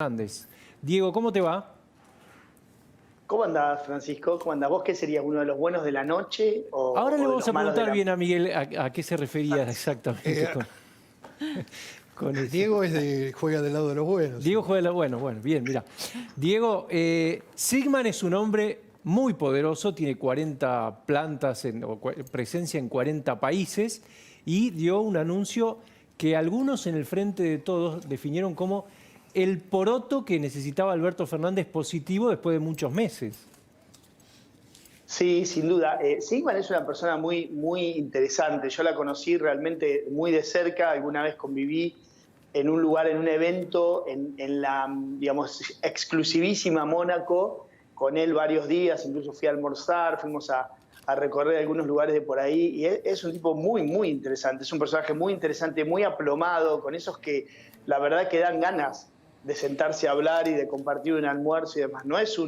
Fernández. Diego, ¿cómo te va? ¿Cómo andás, Francisco? ¿Cómo andás? ¿Vos qué serías, uno de los buenos de la noche Ahora le o de vamos los a malos de preguntar la... bien a Miguel a qué se refería exactamente con eso. Diego juega del lado de los buenos. Diego juega bueno, bien, mira. Diego, Sigman es un hombre muy poderoso, tiene 40 plantas, presencia en 40 países y dio un anuncio que algunos en el Frente de Todos definieron como el poroto que necesitaba Alberto Fernández positivo después de muchos meses. Sí, sin duda. Sigman es una persona muy interesante. Yo la conocí realmente muy de cerca. Alguna vez conviví en un lugar, en un evento, en la, digamos, exclusivísima Mónaco, con él varios días. Incluso fui a almorzar, fuimos a recorrer algunos lugares de por ahí. Y es un tipo muy interesante. Es un personaje muy interesante, muy aplomado, con esos que la verdad que dan ganas de sentarse a hablar y de compartir un almuerzo y demás. No es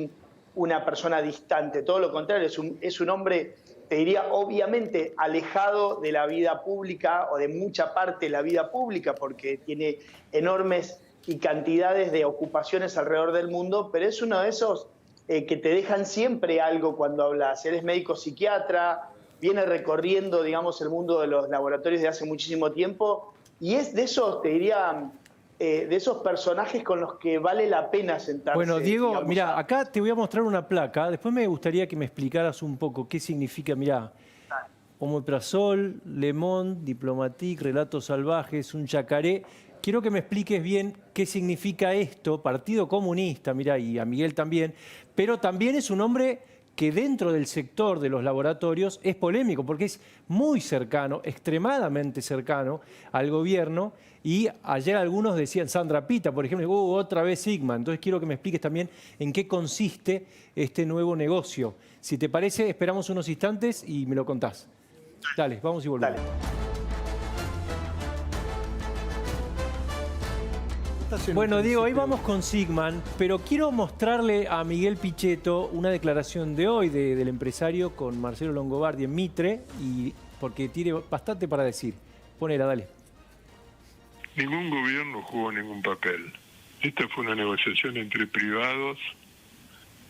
una persona distante, todo lo contrario, es un hombre, te diría, obviamente alejado de la vida pública o de mucha parte de la vida pública, porque tiene enormes y cantidades de ocupaciones alrededor del mundo, pero es uno de esos que te dejan siempre algo cuando hablas. Él es médico psiquiatra, viene recorriendo, digamos, el mundo de los laboratorios de hace muchísimo tiempo, y es de esos, te diría, de esos personajes con los que vale la pena sentarse. Bueno, Diego, digamos, mira, acá te voy a mostrar una placa. Después me gustaría que me explicaras un poco qué significa, mira, omeprazol, Le Monde, Diplomatique, Relatos Salvajes, un yacaré. Quiero que me expliques bien qué significa esto, Partido Comunista, mira, y a Miguel también, pero también es un hombre que dentro del sector de los laboratorios es polémico, porque es muy cercano, extremadamente cercano al gobierno, y ayer algunos decían, Sandra Pita, por ejemplo, otra vez Sigman. Entonces quiero que me expliques también en qué consiste este nuevo negocio. Si te parece, esperamos unos instantes y me lo contás. Dale, vamos y volvemos. Dale. Bueno, Diego, hoy vamos con Sigman, pero quiero mostrarle a Miguel Pichetto una declaración de hoy del empresario con Marcelo Longobardi en Mitre, porque tiene bastante para decir. Ponela, dale. Ningún gobierno jugó ningún papel. Esta fue una negociación entre privados.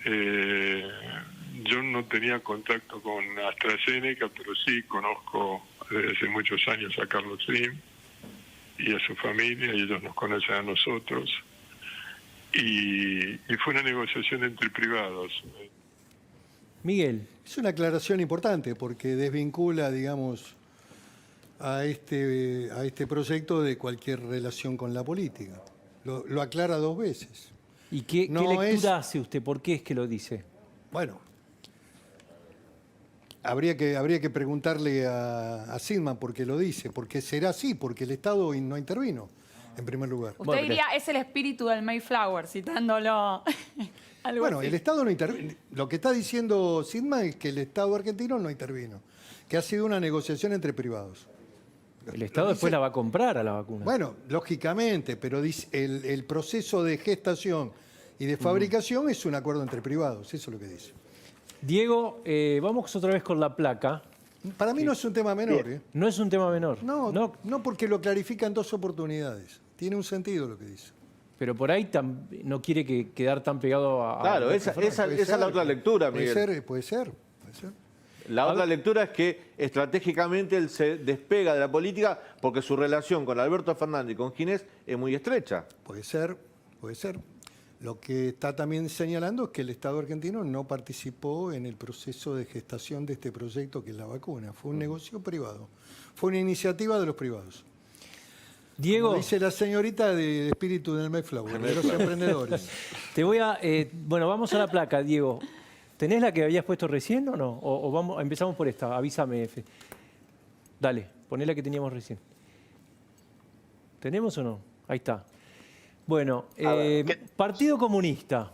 Yo no tenía contacto con AstraZeneca, pero sí conozco desde hace muchos años a Carlos Slim y a su familia, y ellos nos conocen a nosotros. Y fue una negociación entre privados. Miguel. Es una aclaración importante porque desvincula, digamos, a este proyecto de cualquier relación con la política. Lo aclara dos veces. ¿Y qué lectura hace usted? ¿Por qué es que lo dice? Bueno, habría que preguntarle a Sigman por qué lo dice, porque será así, porque el Estado no intervino, en primer lugar. Usted diría, es el espíritu del Mayflower, citándolo. Bueno, así. el Estado no intervino. Lo que está diciendo Sigman es que el Estado argentino no intervino, que ha sido una negociación entre privados. El Estado después la va a comprar a la vacuna. Bueno, lógicamente, pero el proceso de gestación y de fabricación es un acuerdo entre privados, eso es lo que dice. Diego, vamos otra vez con la placa. Para mí no es un tema menor. No es un tema menor. No, porque lo clarifica en dos oportunidades. Tiene un sentido lo que dice. Pero por ahí no quiere quedar tan pegado a... Claro, esa es la otra lectura, Miguel. Puede ser. La otra lectura es que estratégicamente él se despega de la política porque su relación con Alberto Fernández y con Ginés es muy estrecha. Puede ser. Lo que está también señalando es que el Estado argentino no participó en el proceso de gestación de este proyecto que es la vacuna. Fue un negocio privado. Fue una iniciativa de los privados. Diego, como dice la señorita del espíritu del Mayflower, de los emprendedores. Te voy a... bueno, vamos a la placa, Diego. ¿Tenés la que habías puesto recién o no? O empezamos por esta, avísame, F. Dale, poné la que teníamos recién. ¿Tenemos o no? Ahí está. Bueno, Partido Comunista.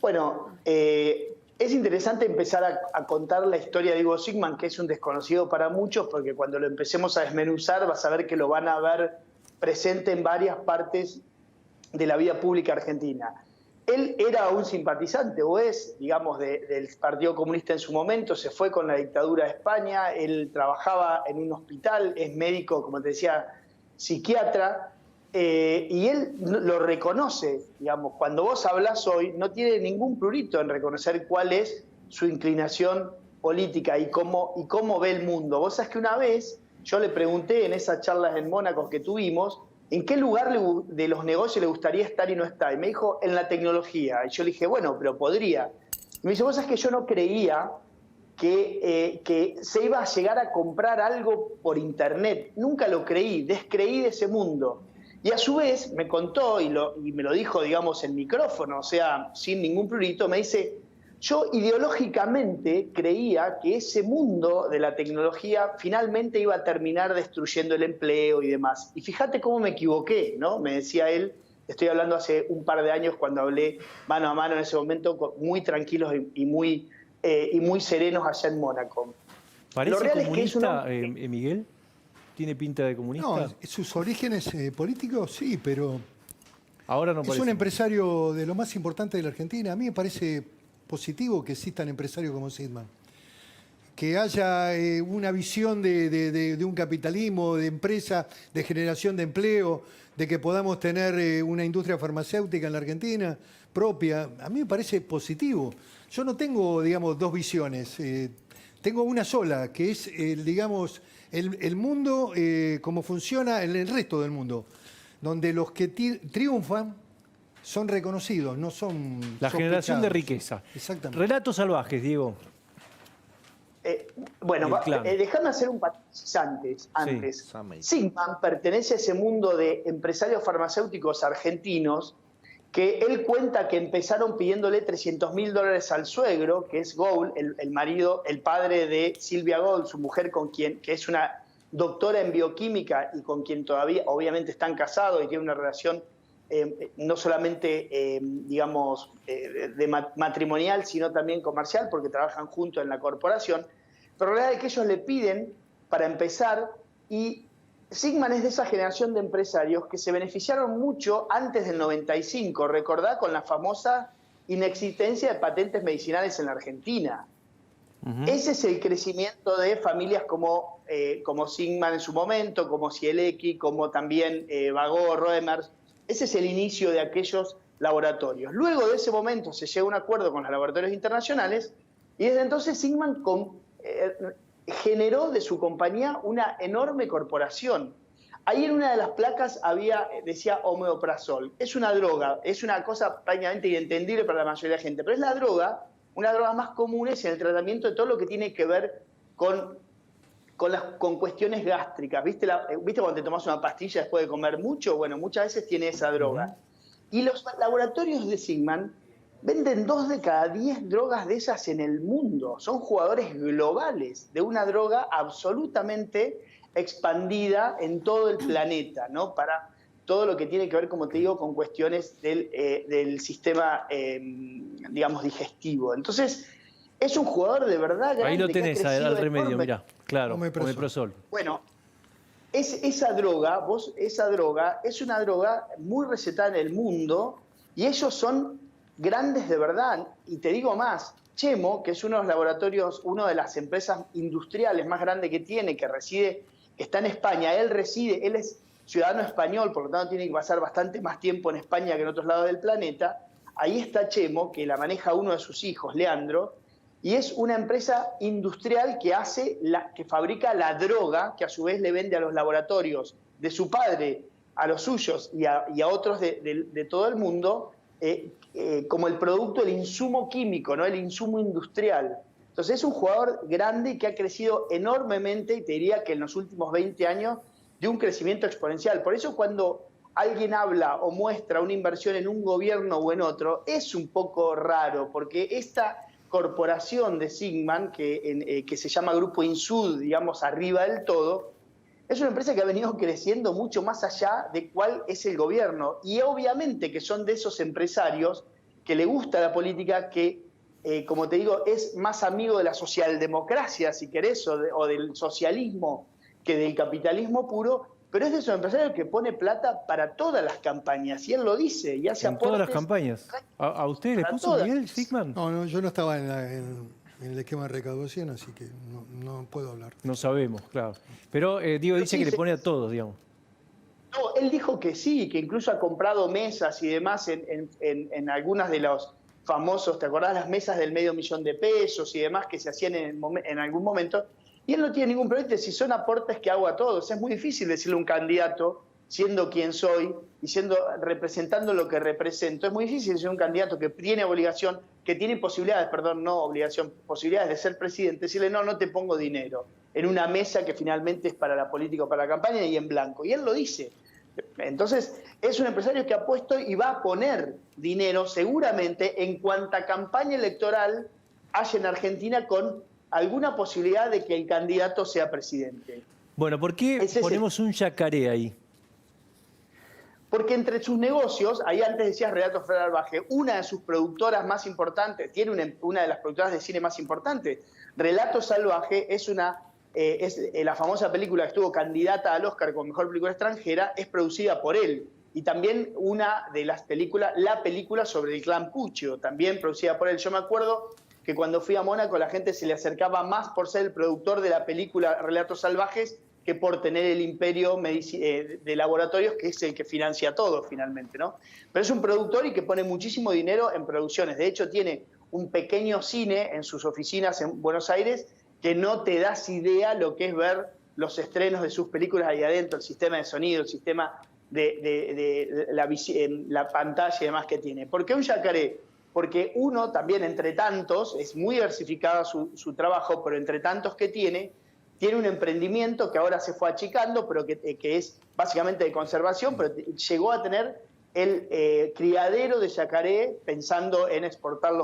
Bueno, es interesante empezar a contar la historia de Diego Sigman, que es un desconocido para muchos, porque cuando lo empecemos a desmenuzar vas a ver que lo van a ver presente en varias partes de la vida pública argentina. Él era un simpatizante, o es, digamos, del Partido Comunista en su momento, se fue con la dictadura de España, él trabajaba en un hospital, es médico, como te decía, psiquiatra, Y él lo reconoce, digamos, cuando vos hablás hoy, no tiene ningún prurito en reconocer cuál es su inclinación política y cómo ve el mundo. Vos sabés que una vez yo le pregunté en esas charlas en Mónaco que tuvimos, ¿en qué lugar de los negocios le gustaría estar y no está? Y me dijo, en la tecnología. Y yo le dije, bueno, pero podría. Y me dice, vos sabés que yo no creía que se iba a llegar a comprar algo por internet. Nunca lo creí, descreí de ese mundo. Y a su vez me contó, y me lo dijo, digamos, en micrófono, o sea, sin ningún prurito, me dice, yo ideológicamente creía que ese mundo de la tecnología finalmente iba a terminar destruyendo el empleo y demás. Y fíjate cómo me equivoqué, ¿no? Me decía él, estoy hablando hace un par de años cuando hablé mano a mano en ese momento, muy tranquilos y muy serenos allá en Mónaco. ¿Parece Lo real comunista, es que Miguel? ¿Tiene pinta de comunista? No, sus orígenes políticos sí, pero Ahora no es parece. un empresario de lo más importante de la Argentina. A mí me parece positivo que existan empresarios como Sigman. Que haya una visión de un capitalismo, de empresa, de generación de empleo, de que podamos tener una industria farmacéutica en la Argentina propia. A mí me parece positivo. Yo no tengo, digamos, dos visiones. Tengo una sola, que es, digamos, el mundo como funciona en el resto del mundo, donde los que triunfan son reconocidos, no son La generación de sospechados. riqueza. Exactamente. Relatos salvajes, Diego. Bueno, El clan. déjame hacer un paréntesis antes. Sí. Sigman pertenece a ese mundo de empresarios farmacéuticos argentinos que él cuenta que empezaron pidiéndole $300.000 al suegro, que es Gould, el marido, el padre de Silvia Gould, su mujer, que es una doctora en bioquímica y con quien todavía obviamente están casados y tienen una relación no solamente, digamos, matrimonial, sino también comercial, porque trabajan juntos en la corporación. Pero la verdad es que ellos le piden para empezar, y Sigman es de esa generación de empresarios que se beneficiaron mucho antes del 95, recordá, con la famosa inexistencia de patentes medicinales en la Argentina. Ese es el crecimiento de familias como Sigman en su momento, como Sielecki, como también Bagó, Roemers. Ese es el inicio de aquellos laboratorios. Luego de ese momento se llega a un acuerdo con los laboratorios internacionales y desde entonces Sigman generó de su compañía una enorme corporación. Ahí en una de las placas decía omeprazol. Es una droga, es una cosa prácticamente inentendible para la mayoría de la gente, pero es la droga, una de las drogas más comunes en el tratamiento de todo lo que tiene que ver con cuestiones gástricas. ¿Viste cuando te tomas una pastilla después de comer mucho? Bueno, muchas veces tiene esa droga. Y los laboratorios de Sigman venden 2 de cada 10 drogas de esas en el mundo. Son jugadores globales de una droga absolutamente expandida en todo el planeta, ¿no? Para todo lo que tiene que ver, como te digo, con cuestiones del sistema, digamos, digestivo. Entonces, es un jugador de verdad grande. Ahí lo tenés, al remedio, enorme. mirá. Claro, Omeprazol. omeprazol. Bueno, esa droga es una droga muy recetada en el mundo y ellos son grandes de verdad. Y te digo más, Chemo, que es uno de los laboratorios, una de las empresas industriales más grandes que tiene, que está en España, él es ciudadano español, por lo tanto tiene que pasar bastante más tiempo en España que en otros lados del planeta. Ahí está Chemo, que la maneja uno de sus hijos, Leandro, y es una empresa industrial que fabrica la droga, que a su vez le vende a los laboratorios de su padre, a los suyos y a otros de todo el mundo, como el producto, el insumo químico, ¿no? El insumo industrial. Entonces es un jugador grande que ha crecido enormemente, y te diría que en los últimos 20 años, de un crecimiento exponencial. Por eso cuando alguien habla o muestra una inversión en un gobierno o en otro, es un poco raro, porque esta corporación de Sigman, que se llama Grupo Insud, digamos, arriba del todo, es una empresa que ha venido creciendo mucho más allá de cuál es el gobierno. Y obviamente que son de esos empresarios que le gusta la política, que, como te digo, es más amigo de la socialdemocracia, si querés, o del socialismo que del capitalismo puro, pero es de esos empresarios que pone plata para todas las campañas, y él lo dice, y hace En aportes. todas las campañas. ¿A ustedes les Para puso todas. Miguel Sigman? No, yo no estaba en el esquema de recaudación, así que no puedo hablar. No sabemos, claro. Pero Diego dice sí que le se- pone a todos, digamos. No, él dijo que sí, que incluso ha comprado mesas y demás en algunas de los famosos, ¿te acordás? Las mesas del $500.000 y demás que se hacían en algún momento. Y él no tiene ningún problema, si son aportes que hago a todos. Es muy difícil decirle a un candidato, siendo quien soy y representando lo que represento, es muy difícil decirle a un candidato que tiene obligación, que tiene posibilidades, perdón, no obligación, posibilidades de ser presidente, decirle no te pongo dinero en una mesa que finalmente es para la política o para la campaña y en blanco. Y él lo dice. Entonces, es un empresario que ha puesto y va a poner dinero seguramente en cuanta campaña electoral haya en Argentina con alguna posibilidad de que el candidato sea presidente. Bueno, ¿por qué ponemos un yacaré ahí? Porque entre sus negocios, ahí antes decías Relatos Salvajes, una de sus productoras más importantes, tiene una de las productoras de cine más importantes. Relatos Salvajes es la famosa película que estuvo candidata al Oscar como mejor película extranjera, es producida por él. Y también una de las películas, la película sobre el clan Puccio, también producida por él. Yo me acuerdo que cuando fui a Mónaco la gente se le acercaba más por ser el productor de la película Relatos Salvajes que por tener el imperio de laboratorios, que es el que financia todo finalmente, ¿no? Pero es un productor y que pone muchísimo dinero en producciones. De hecho, tiene un pequeño cine en sus oficinas en Buenos Aires que no te das idea lo que es ver los estrenos de sus películas ahí adentro, el sistema de sonido, el sistema de la pantalla y demás que tiene. ¿Por qué un yacaré? Porque uno también, entre tantos, es muy diversificado su trabajo, pero entre tantos que tiene un emprendimiento que ahora se fue achicando, pero que es básicamente de conservación, pero llegó a tener el criadero de yacaré pensando en exportar los